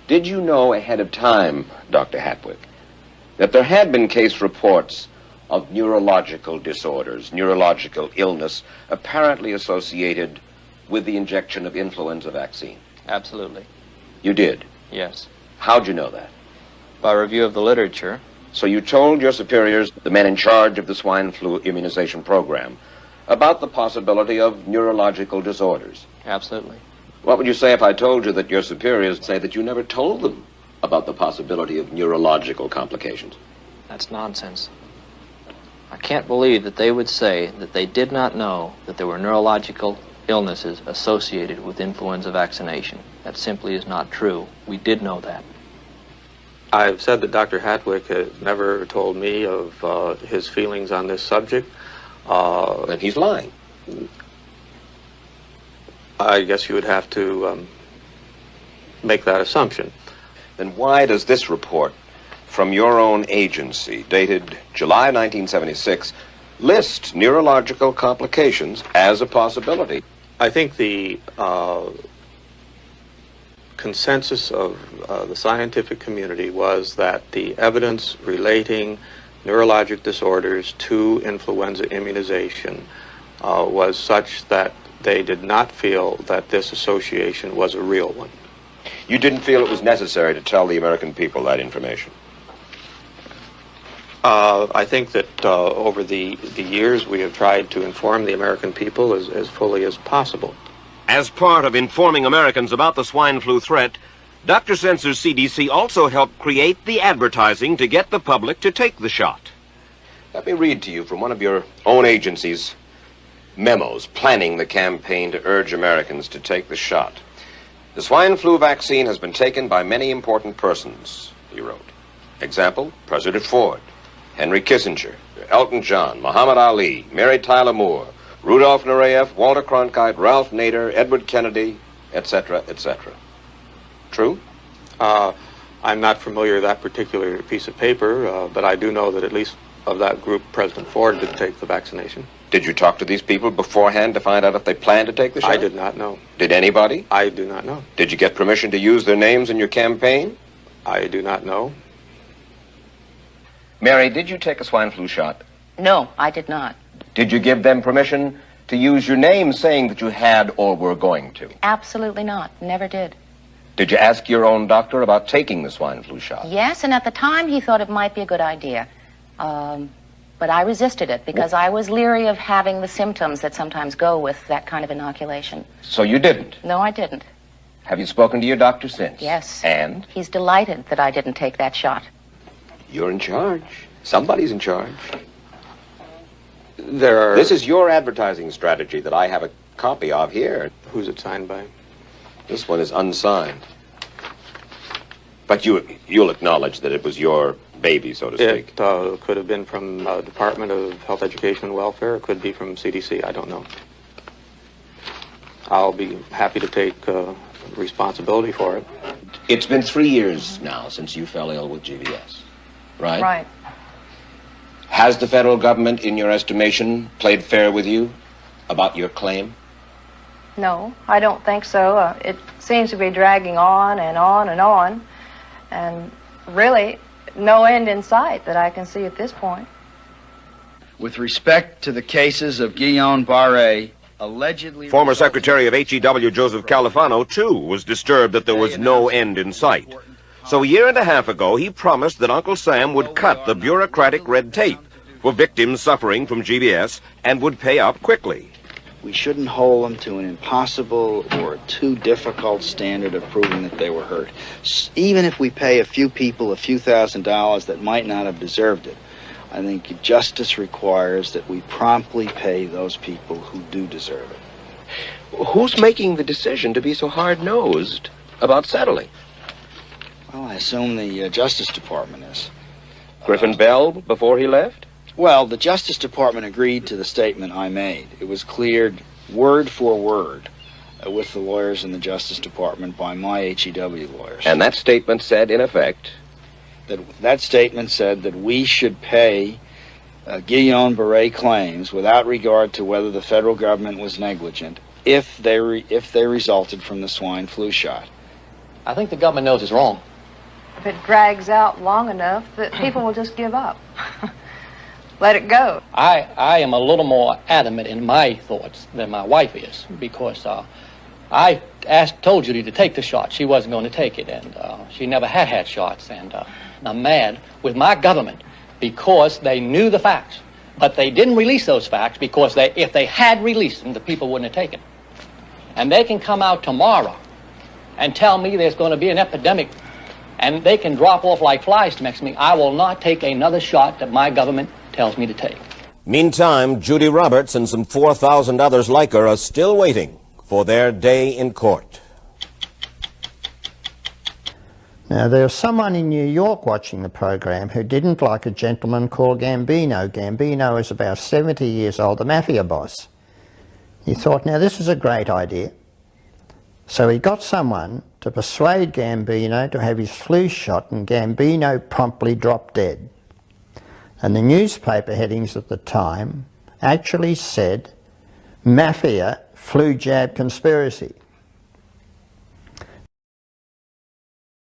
Did you know ahead of time, Dr. Hatwick, that there had been case reports of neurological disorders, neurological illness, apparently associated with the injection of influenza vaccine? Absolutely. You did? Yes. How'd you know that? By review of the literature. So you told your superiors, the men in charge of the swine flu immunization program, about the possibility of neurological disorders? Absolutely. What would you say if I told you that your superiors say that you never told them about the possibility of neurological complications? That's nonsense. I can't believe that they would say that they did not know that there were neurological illnesses associated with influenza vaccination. That simply is not true. We did know that. I've said that Dr. Hatwick has never told me of his feelings on this subject. Then he's lying. I guess you would have to make that assumption. Then why does this report from your own agency, dated July 1976, list neurological complications as a possibility? I think the consensus of the scientific community was that the evidence relating neurologic disorders to influenza immunization was such that they did not feel that this association was a real one. You didn't feel it was necessary to tell the American people that information? I think that over the years we have tried to inform the American people as fully as possible. As part of informing Americans about the swine flu threat, Dr. Sensor's CDC also helped create the advertising to get the public to take the shot. Let me read to you from one of your own agency's memos planning the campaign to urge Americans to take the shot. The swine flu vaccine has been taken by many important persons, he wrote. Example, President Ford, Henry Kissinger, Elton John, Muhammad Ali, Mary Tyler Moore, Rudolph Nureyev, Walter Cronkite, Ralph Nader, Edward Kennedy, etc., etc. True? I'm not familiar with that particular piece of paper, but I do know that at least of that group, President Ford did take the vaccination. Did you talk to these people beforehand to find out if they planned to take the shot? I did not know. Did anybody? I do not know. Did you get permission to use their names in your campaign? I do not know. Mary, did you take a swine flu shot? No, I did not. Did you give them permission to use your name saying that you had or were going to? Absolutely not. Never did. Did you ask your own doctor about taking the swine flu shot? Yes, and at the time he thought it might be a good idea. But I resisted it because I was leery of having the symptoms that sometimes go with that kind of inoculation. So you didn't? No, I didn't. Have you spoken to your doctor since? Yes. And? He's delighted that I didn't take that shot. You're in charge. Somebody's in charge. There are... This is your advertising strategy that I have a copy of here. Who's it signed by? This one is unsigned. But you'll acknowledge that it was your baby, so to speak. It could have been from Department of Health, Education, and Welfare. It could be from CDC. I don't know. I'll be happy to take responsibility for it. It's been 3 years now since you fell ill with GBS, right? Right. Has the federal government, in your estimation, played fair with you about your claim? No, I don't think so. It seems to be dragging on and on and on, and really no end in sight that I can see at this point. With respect to the cases of Guillain-Barré, allegedly... Former Secretary of HEW Joseph Califano, too, was disturbed that there was no end in sight. So a year and a half ago, he promised that Uncle Sam would cut the bureaucratic red tape for victims suffering from GBS and would pay up quickly. We shouldn't hold them to an impossible or too difficult standard of proving that they were hurt. Even if we pay a few people a few $1,000s that might not have deserved it, I think justice requires that we promptly pay those people who do deserve it. Who's making the decision to be so hard-nosed about settling? Well, I assume the Justice Department is. Griffin Bell before he left? Well, the Justice Department agreed to the statement I made. It was cleared word for word with the lawyers in the Justice Department by my HEW lawyers. And that statement said, in effect? That statement said that we should pay Guillain-Barré claims without regard to whether the federal government was negligent if they resulted from the swine flu shot. I think the government knows it's wrong. If it drags out long enough, that people will just give up. Let it go. I am a little more adamant in my thoughts than my wife is, because I told Judy to take the shot. She wasn't going to take it, and she never had shots, and I'm mad with my government because they knew the facts, but they didn't release those facts because if they had released them, the people wouldn't have taken. And they can come out tomorrow and tell me there's going to be an epidemic, and they can drop off like flies next to me. I will not take another shot that my government tells me to take. Meantime, Judy Roberts and some 4,000 others like her are still waiting for their day in court. Now, there was someone in New York watching the program who didn't like a gentleman called Gambino. Gambino is about 70 years old, the mafia boss. He thought, now this is a great idea. So he got someone to persuade Gambino to have his flu shot, and Gambino promptly dropped dead. And the newspaper headings at the time actually said, "Mafia flu jab conspiracy."